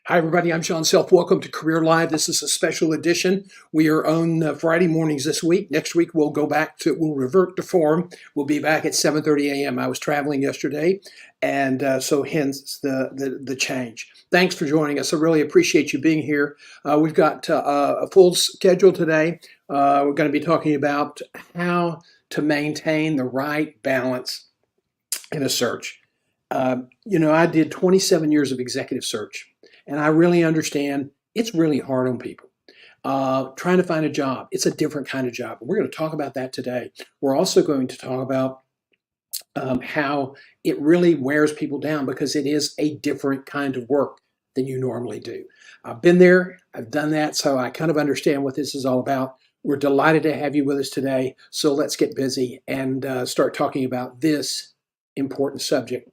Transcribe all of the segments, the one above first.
Hi, everybody. I'm Sean Self. Welcome to Career Live. This is a special edition. We are on Friday mornings this week. Next week, we'll revert to form. We'll be back at 7:30 a.m. I was traveling yesterday, and so hence the change. Thanks for joining us. I really appreciate you being here. We've got a full schedule today. We're going to be talking about how to maintain the right balance in a search. I did 27 years of executive search. And I really understand it's really hard on people. Trying to find a job, it's a different kind of job. We're going to talk about that today. We're also going to talk about how it really wears people down because it is a different kind of work than you normally do. I've been there, I've done that, so I kind of understand what this is all about. We're delighted to have you with us today. So let's get busy and start talking about this important subject.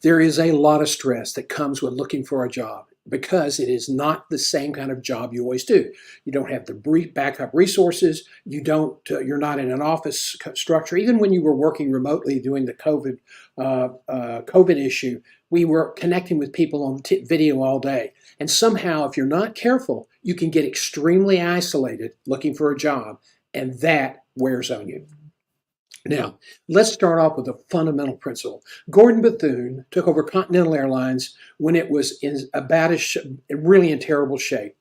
There is a lot of stress that comes with looking for a job because it is not the same kind of job you always do. You don't have the backup resources. You're not in an office structure. Even when you were working remotely doing the COVID issue, we were connecting with people on video all day. And somehow, if you're not careful, you can get extremely isolated looking for a job, and that wears on you. Now, let's start off with a fundamental principle. Gordon Bethune took over Continental Airlines when it was really in terrible shape.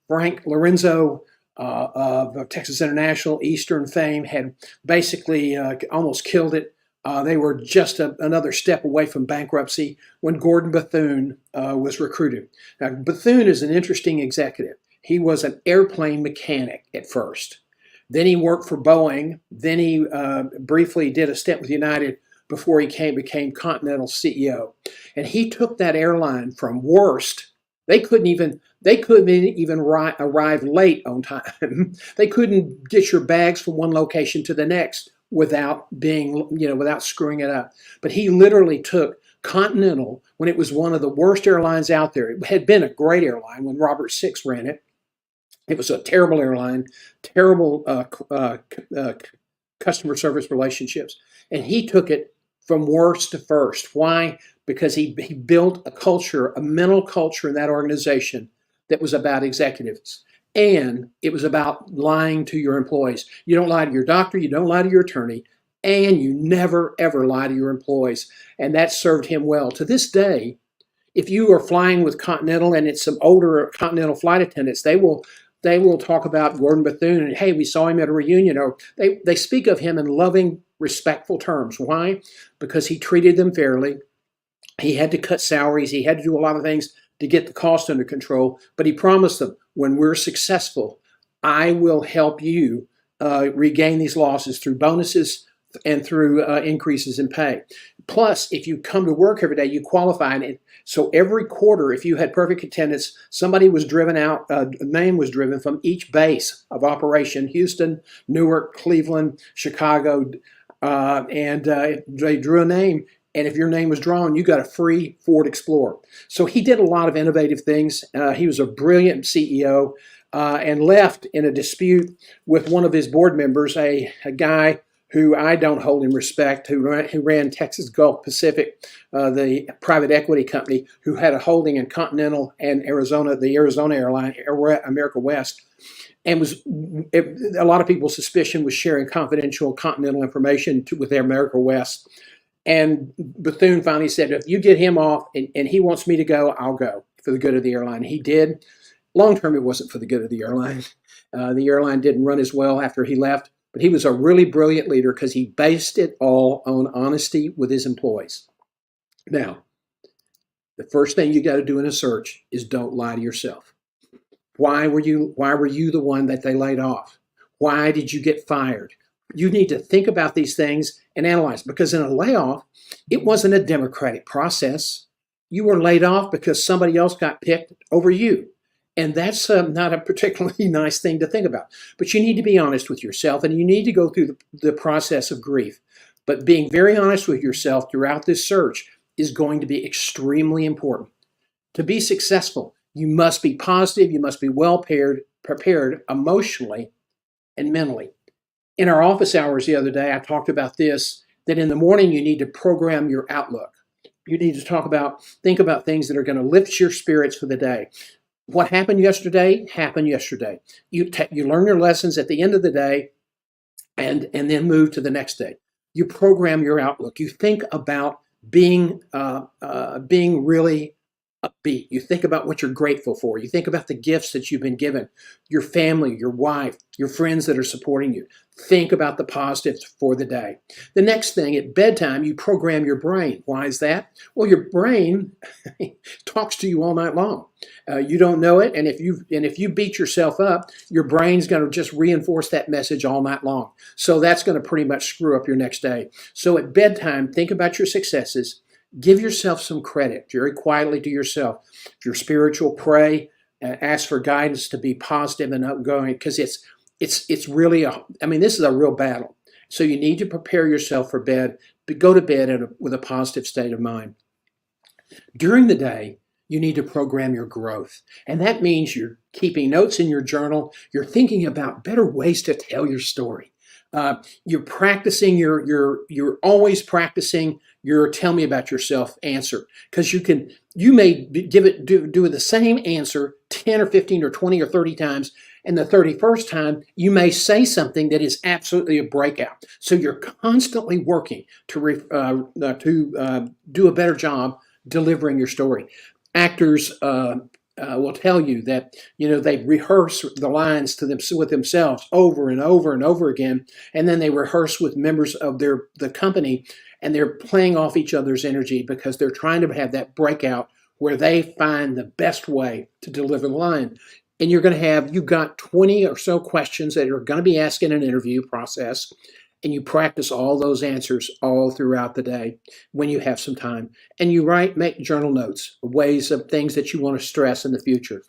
Frank Lorenzo of Texas International, Eastern fame, had basically almost killed it. They were just another step away from bankruptcy when Gordon Bethune was recruited. Now, Bethune is an interesting executive. He was an airplane mechanic at first. Then he worked for Boeing. Then he briefly did a stint with United before he became Continental CEO. And he took that airline from worst. They couldn't even arrive late on time. They couldn't get your bags from one location to the next without screwing it up. But he literally took Continental when it was one of the worst airlines out there. It had been a great airline when Robert Six ran it. It was a terrible airline, terrible customer service relationships. And he took it from worst to first. Why? Because he built a mental culture in that organization that was about executives. And it was about lying to your employees. You don't lie to your doctor, you don't lie to your attorney. and you never ever lie to your employees. And that served him well. To this day, if you are flying with Continental and it's some older Continental flight attendants, they will talk about Gordon Bethune and, hey, we saw him at a reunion, or they speak of him in loving, respectful terms. Why? Because he treated them fairly. He had to cut salaries. He had to do a lot of things to get the cost under control. But he promised them, when we're successful, I will help you regain these losses through bonuses and through increases in pay. Plus, if you come to work every day, you qualify. And so every quarter, if you had perfect attendance, somebody was driven out, a name was driven from each base of operation: Houston, Newark, Cleveland, Chicago, and they drew a name. And if your name was drawn, you got a free Ford Explorer. So he did a lot of innovative things. He was a brilliant CEO and left in a dispute with one of his board members, a guy who I don't hold in respect, who ran Texas Gulf Pacific, the private equity company, who had a holding in Continental and Arizona, the Arizona airline, America West. And a lot of people's suspicion was sharing confidential Continental information with America West. And Bethune finally said, if you get him off and he wants me to go, I'll go for the good of the airline. He did. Long term, it wasn't for the good of the airline. The airline didn't run as well after he left, but he was a really brilliant leader because he based it all on honesty with his employees. Now, the first thing you got to do in a search is don't lie to yourself. Why were you the one that they laid off? Why did you get fired? You need to think about these things and analyze, because in a layoff, it wasn't a democratic process. You were laid off because somebody else got picked over you. And that's not a particularly nice thing to think about. But you need to be honest with yourself, and you need to go through the process of grief. But being very honest with yourself throughout this search is going to be extremely important. To be successful, you must be positive, you must be well prepared emotionally and mentally. In our office hours the other day, I talked about this, that in the morning you need to program your outlook. You need to think about things that are going to lift your spirits for the day. What happened yesterday, happened yesterday. You learn your lessons at the end of the day and then move to the next day. You program your outlook. You think about being really upbeat. You think about what you're grateful for. You think about the gifts that you've been given, your family, your wife, your friends that are supporting you. Think about the positives for the day. The next thing, at bedtime, you program your brain. Why is that? Well, your brain talks to you all night long. You don't know it, and if you beat yourself up, your brain's going to just reinforce that message all night long. So that's going to pretty much screw up your next day. So at bedtime, think about your successes. Give yourself some credit, very quietly to yourself. If you're spiritual, pray, ask for guidance to be positive and outgoing, because it's really this is a real battle. So you need to prepare yourself for bed, but go to bed with a positive state of mind. During the day, you need to program your growth. And that means you're keeping notes in your journal. You're thinking about better ways to tell your story. You're practicing you're always practicing your tell me about yourself answer, because you may do the same answer 10 or 15 or 20 or 30 times, and the 31st time you may say something that is absolutely a breakout. So you're constantly working to do a better job delivering your story. Actors will tell you that they rehearse the lines with themselves over and over and over again, and then they rehearse with members of the company, and they're playing off each other's energy because they're trying to have that breakout where they find the best way to deliver the line. And you've got 20 or so questions that are going to be asked in an interview process, and you practice all those answers all throughout the day when you have some time. And you make journal notes, ways of things that you want to stress in the future.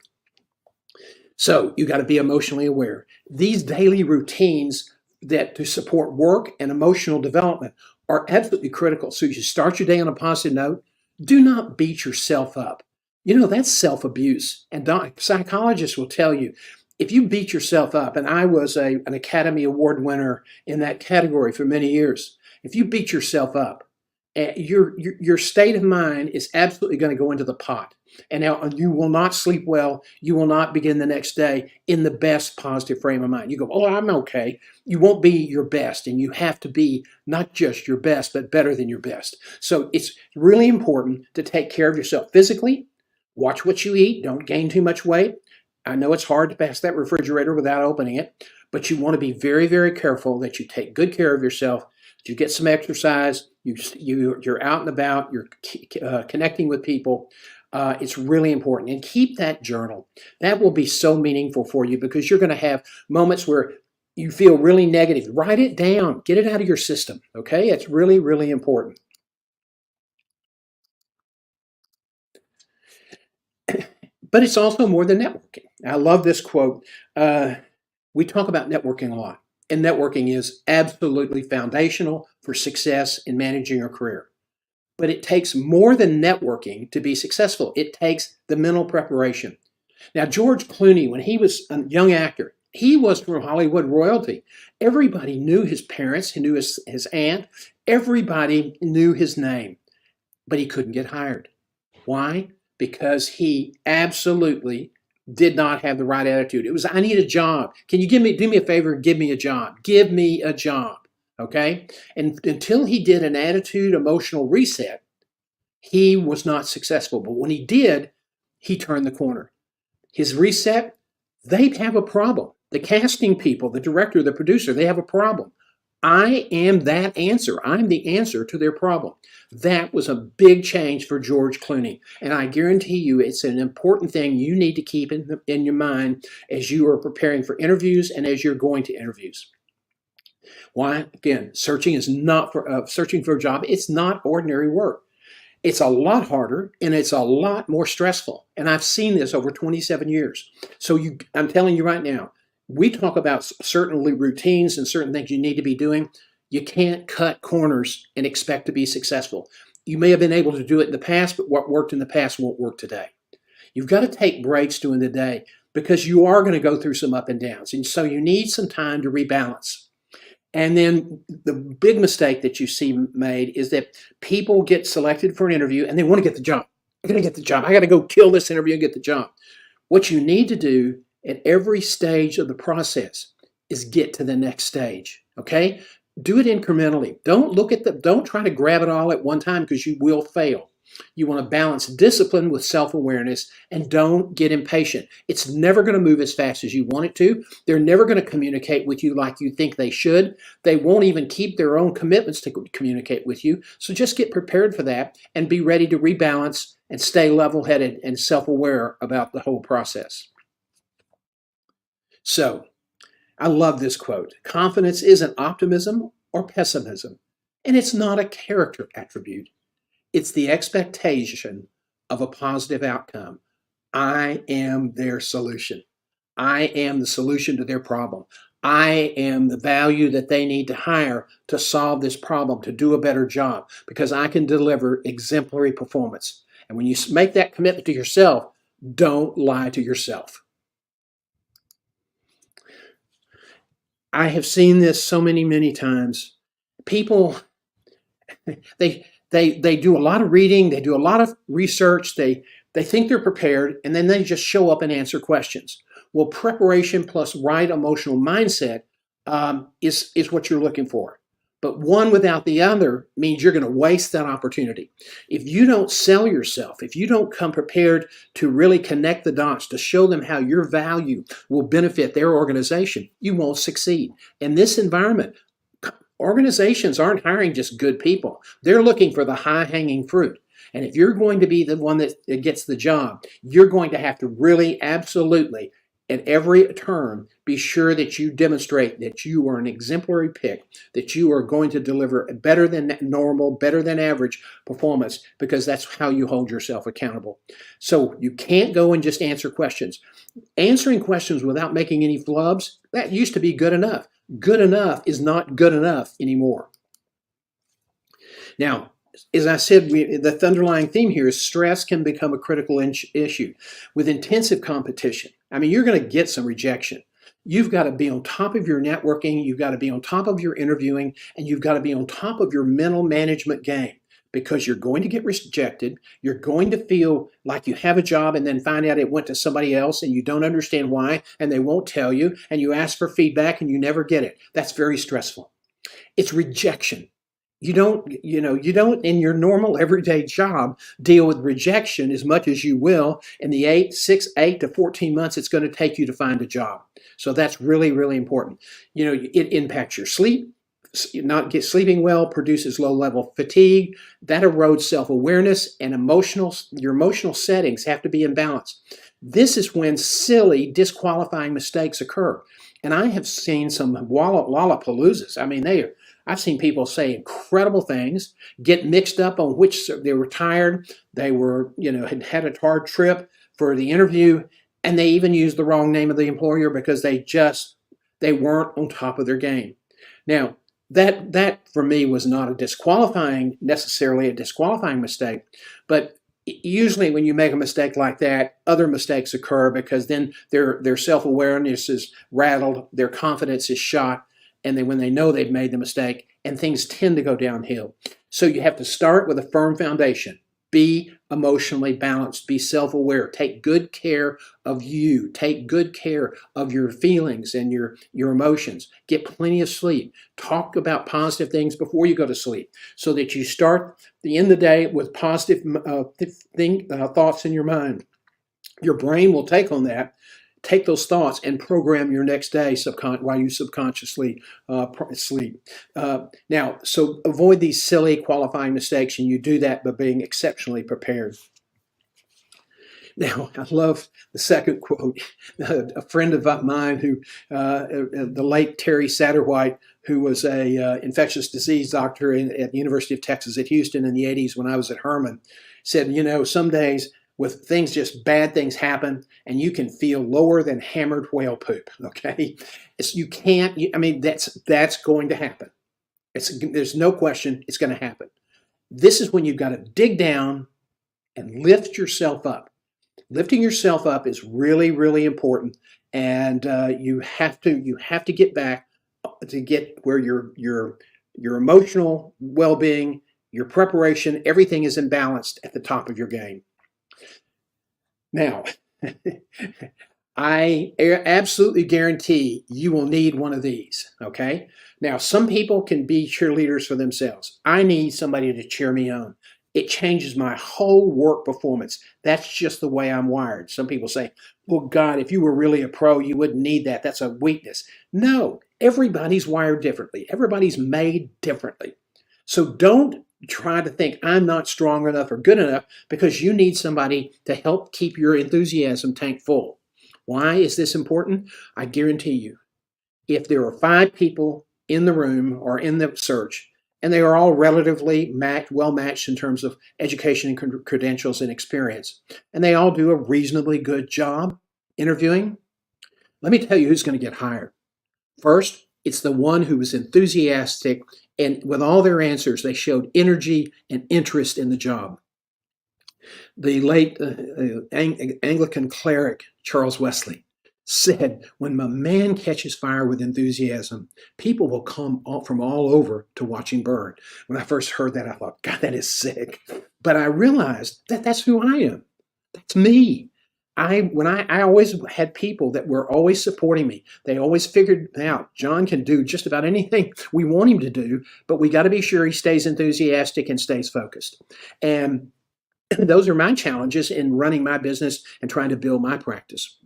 So you got to be emotionally aware. These daily routines that to support work and emotional development are absolutely critical. So you start your day on a positive note. Do not beat yourself up. That's self-abuse. And psychologists will tell you, if you beat yourself up, and I was an Academy Award winner in that category for many years, if you beat yourself up, your state of mind is absolutely going to go into the pot. And now you will not sleep well. You will not begin the next day in the best positive frame of mind. You go, oh, I'm okay. You won't be your best, and you have to be not just your best, but better than your best. So it's really important to take care of yourself physically. Watch what you eat. Don't gain too much weight. I know it's hard to pass that refrigerator without opening it, but you want to be very, very careful that you take good care of yourself, that you get some exercise, you're out and about, you're connecting with people. It's really important. And keep that journal. That will be so meaningful for you because you're going to have moments where you feel really negative. Write it down. Get it out of your system. Okay? It's really, really important. But it's also more than networking. I love this quote. We talk about networking a lot, and networking is absolutely foundational for success in managing your career. But it takes more than networking to be successful. It takes the mental preparation. Now, George Clooney, when he was a young actor, he was from Hollywood royalty. Everybody knew his parents, he knew his aunt, everybody knew his name, but he couldn't get hired. Why? Because he absolutely did not have the right attitude. It was, I need a job. Can you do me a favor and give me a job? Give me a job. Okay? And until he did an attitude emotional reset, he was not successful. But when he did, he turned the corner. His reset, they have a problem. The casting people, the director, the producer, they have a problem. I am that answer. I'm the answer to their problem. That was a big change for George Clooney. And I guarantee you it's an important thing you need to keep in your mind as you are preparing for interviews and as you're going to interviews. Why? Again, searching for a job. It's not ordinary work. It's a lot harder and it's a lot more stressful. And I've seen this over 27 years. So I'm telling you right now, we talk about certain routines and certain things you need to be doing. You can't cut corners and expect to be successful. You may have been able to do it in the past, but what worked in the past won't work today. You've got to take breaks during the day because you are going to go through some up and downs. And so you need some time to rebalance. And then the big mistake that you see made is that people get selected for an interview and they want to get the job. I got to get the job. I got to go kill this interview and get the job. What you need to do at every stage of the process is get to the next stage. Okay? Do it incrementally. Don't try to grab it all at one time because you will fail. You want to balance discipline with self-awareness and don't get impatient. It's never going to move as fast as you want it to. They're never going to communicate with you like you think they should. They won't even keep their own commitments to communicate with you. So just get prepared for that and be ready to rebalance and stay level-headed and self-aware about the whole process. So, I love this quote. Confidence isn't optimism or pessimism, and it's not a character attribute. It's the expectation of a positive outcome. I am their solution. I am the solution to their problem. I am the value that they need to hire to solve this problem, to do a better job, because I can deliver exemplary performance. And when you make that commitment to yourself, don't lie to yourself. I have seen this so many times. People, they do a lot of reading, they do a lot of research, they think they're prepared, and then they just show up and answer questions. Well, preparation plus right emotional mindset is what you're looking for. But one without the other means you're going to waste that opportunity. If you don't sell yourself, if you don't come prepared to really connect the dots, to show them how your value will benefit their organization, you won't succeed. In this environment, organizations aren't hiring just good people. They're looking for the high-hanging fruit. And if you're going to be the one that gets the job, you're going to have to really absolutely, at every turn, be sure that you demonstrate that you are an exemplary pick, that you are going to deliver better than normal, better than average performance, because that's how you hold yourself accountable. So you can't go and just answer questions. Answering questions without making any flubs, that used to be good enough. Good enough is not good enough anymore. Now, as I said, the underlying theme here is stress can become a critical issue. With intensive competition, I mean, you're going to get some rejection. You've got to be on top of your networking, you've got to be on top of your interviewing, and you've got to be on top of your mental management game. because you're going to get rejected. You're going to feel like you have a job and then find out it went to somebody else and you don't understand why and they won't tell you, and you ask for feedback and you never get it. That's very stressful. It's rejection. You don't in your normal everyday job deal with rejection as much as you will in the 8 to 14 months it's going to take you to find a job. So that's really, really important. It impacts your sleep. Not get sleeping well produces low level fatigue. That erodes self-awareness, and your emotional settings have to be in balance. This is when silly, disqualifying mistakes occur. And I have seen some lollapaloozas. I've seen people say incredible things, get mixed up on which they were tired, they were, had a hard trip for the interview, and they even used the wrong name of the employer because they weren't on top of their game. Now, that for me was not necessarily a disqualifying mistake, but usually when you make a mistake like that, other mistakes occur because then their self-awareness is rattled, their confidence is shot, and then when they know they've made the mistake, and things tend to go downhill. So you have to start with a firm foundation. Be emotionally balanced. Be self-aware. Take good care of you. Take good care of your feelings and your emotions. Get plenty of sleep. Talk about positive things before you go to sleep so that you start the end of the day with positive thoughts in your mind. Your brain will take those thoughts and program your next day while you subconsciously sleep. Now, so avoid these silly qualifying mistakes, and you do that by being exceptionally prepared. Now, I love the second quote. A friend of mine the late Terry Satterwhite, who was a infectious disease doctor at the University of Texas at Houston in the 80s when I was at Herman, said, some days with things, just bad things happen, and you can feel lower than hammered whale poop, okay? That's going to happen. There's no question it's going to happen. This is when you've got to dig down and lift yourself up. Lifting yourself up is really, really important, and you have to get back to get where your emotional well-being, your preparation, everything is imbalanced at the top of your game. Now, I absolutely guarantee you will need one of these, okay? Now, some people can be cheerleaders for themselves. I need somebody to cheer me on. It changes my whole work performance. That's just the way I'm wired. Some people say, well, God, if you were really a pro, you wouldn't need that. That's a weakness. No, everybody's wired differently. Everybody's made differently. So don't try to think I'm not strong enough or good enough because you need somebody to help keep your enthusiasm tank full. Why is this important? I guarantee you, if there are 5 people in the room or in the search, and they are all relatively well matched in terms of education and credentials and experience, and they all do a reasonably good job interviewing, let me tell you who's going to get hired. First, it's the one who was enthusiastic, and with all their answers, they showed energy and interest in the job. The late Anglican cleric Charles Wesley said, when a man catches fire with enthusiasm, people will come from all over to watch him burn. When I first heard that, I thought, God, that is sick. But I realized that that's who I am. That's me. I always had people that were always supporting me. They always figured out John can do just about anything we want him to do, but we got to be sure he stays enthusiastic and stays focused. And those are my challenges in running my business and trying to build my practice.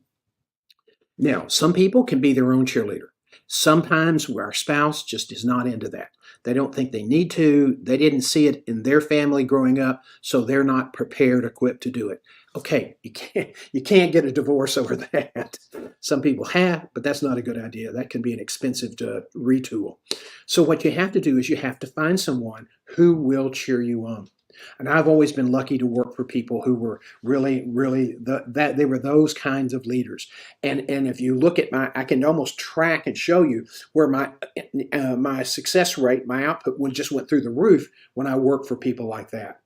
Now, some people can be their own cheerleader. Sometimes our spouse just is not into that. They don't think they need to. They didn't see it in their family growing up, so they're not prepared, equipped to do it. Okay, you can't get a divorce over that. Some people have, but that's not a good idea. That can be an expensive retool. So what you have to do is you have to find someone who will cheer you on. And I've always been lucky to work for people who were really, really they were those kinds of leaders. And if you look at I can almost track and show you where my success rate, my output just went through the roof when I worked for people like that.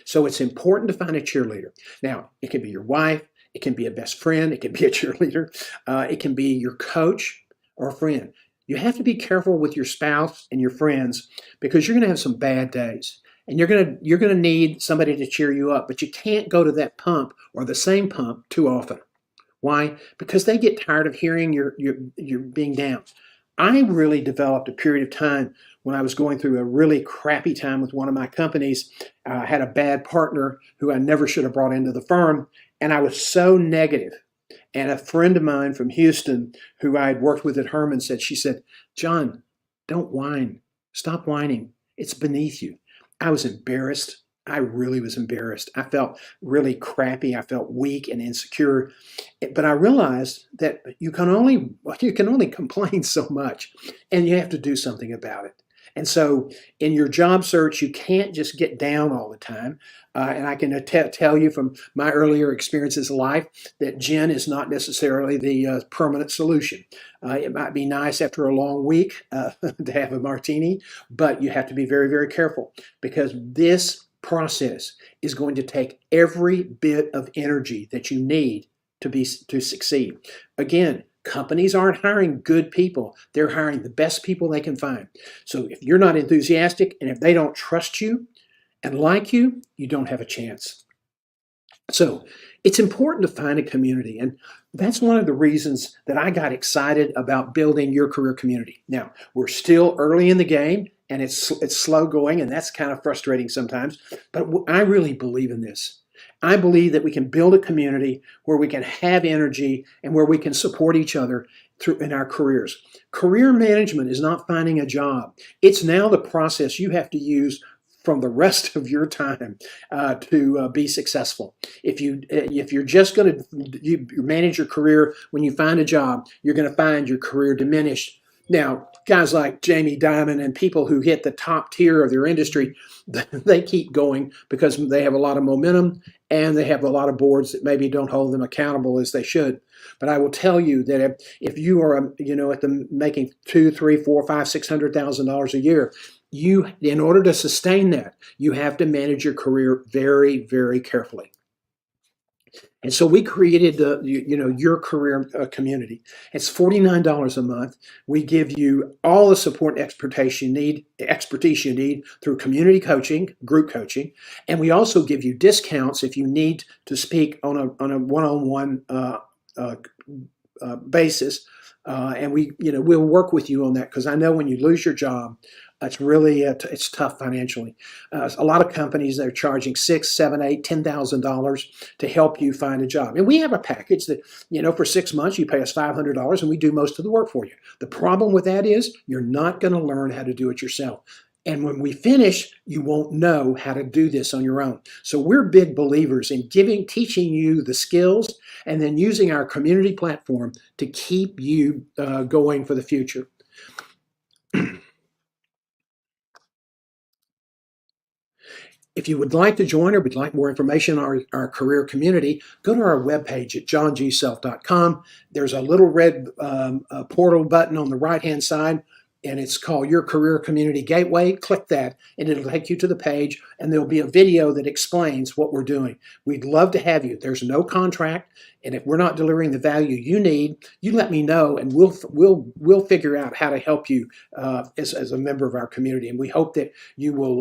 So it's important to find a cheerleader. Now, it can be your wife, it can be a best friend, it can be a cheerleader, it can be your coach or a friend. You have to be careful with your spouse and your friends because you're going to have some bad days. And you're gonna need somebody to cheer you up, but you can't go to that pump or the same pump too often. Why? Because they get tired of hearing you're being down. I really developed a period of time when I was going through a really crappy time with one of my companies. I had a bad partner who I never should have brought into the firm, and I was so negative. And a friend of mine from Houston, who I had worked with at Herman, she said, John, don't whine. Stop whining. It's beneath you. I was embarrassed. I really was embarrassed. I felt really crappy. I felt weak and insecure. But I realized that you can only complain so much, and you have to do something about it. And so in your job search, you can't just get down all the time. And I can tell you from my earlier experiences in life that gin is not necessarily the permanent solution. It might be nice after a long week to have a martini, but you have to be very, very careful, because this process is going to take every bit of energy that you need to succeed. Again, companies aren't hiring good people. They're hiring the best people they can find. So if you're not enthusiastic, and if they don't trust you and like you, you don't have a chance. So it's important to find a community. And that's one of the reasons that I got excited about building your career community. Now, we're still early in the game, and it's slow going, and that's kind of frustrating sometimes. But I really believe in this. I believe that we can build a community where we can have energy and where we can support each other in our careers. Career management is not finding a job. It's now the process you have to use from the rest of your time to be successful. If you're just going to manage your career when you find a job, you're going to find your career diminished. Now, guys like Jamie Dimon and people who hit the top tier of their industry, they keep going because they have a lot of momentum and they have a lot of boards that maybe don't hold them accountable as they should. But I will tell you that if you are, at the making $2, $3, $4, $5, $600,000 a year, in order to sustain that, you have to manage your career very, very carefully. And so we created your career community. It's $49 a month. We give you all the support and expertise you need through community coaching, group coaching, and we also give you discounts if you need to speak on a one-on-one basis. And we'll work with you on that, because I know when you lose your job, it's really it's tough financially. A lot of companies, they're charging $6,000, $7,000, $8,000, $10,000 to help you find a job. And we have a package that, for 6 months, you pay us $500 and we do most of the work for you. The problem with that is you're not going to learn how to do it yourself. And when we finish, you won't know how to do this on your own. So we're big believers in teaching you the skills and then using our community platform to keep you going for the future. If you would like to join or would like more information on our career community, go to our webpage at johngself.com. There's a little red portal button on the right-hand side, and it's called Your Career Community Gateway. Click that, and it'll take you to the page, and there'll be a video that explains what we're doing. We'd love to have you. There's no contract, and if we're not delivering the value you need, you let me know, and we'll figure out how to help you as a member of our community. And we hope that you will.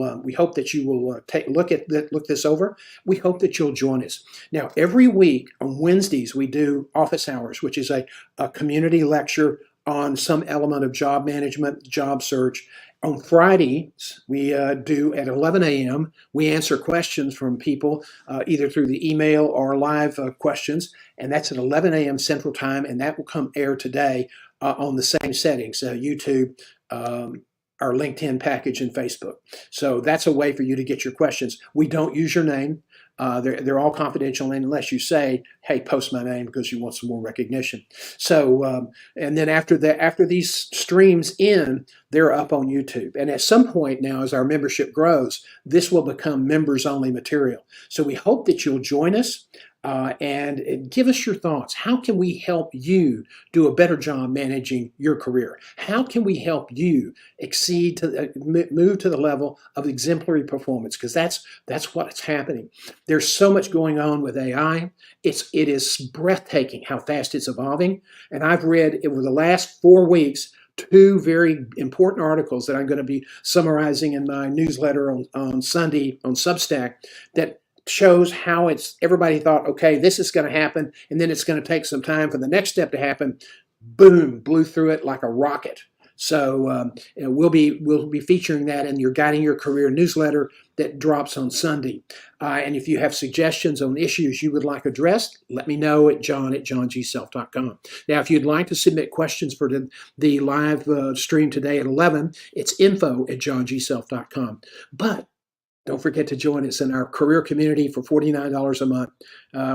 Look this over. We hope that you'll join us. Now, every week on Wednesdays we do office hours, which is a community lecture on some element of job management, job search. On Fridays, we do at 11 a.m., we answer questions from people either through the email or live questions, and that's at 11 a.m. Central Time, and that will come air today on the same settings, YouTube, our LinkedIn package, and Facebook. So that's a way for you to get your questions. We don't use your name. They're all confidential unless you say, hey, post my name because you want some more recognition. So, and then after these streams end, they're up on YouTube. And at some point now, as our membership grows, this will become members only material. So we hope that you'll join us and give us your thoughts. How can we help you do a better job managing your career? How can we help you move to the level of exemplary performance? Because that's what's happening. There's so much going on with AI. It is breathtaking how fast it's evolving. And I've read over the last 4 weeks two very important articles that I'm going to be summarizing in my newsletter on Sunday on Substack that shows how everybody thought, okay, this is going to happen, and then it's going to take some time for the next step to happen. Boom, blew through it like a rocket. So we'll be featuring that in your Guiding Your Career newsletter that drops on Sunday. And if you have suggestions on issues you would like addressed, let me know at john@johngself.com. Now, if you'd like to submit questions for the live stream today at 11, it's info@johngself.com. But don't forget to join us in our career community for $49 a month.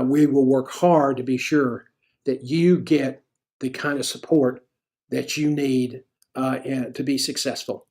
We will work hard to be sure that you get the kind of support that you need and to be successful.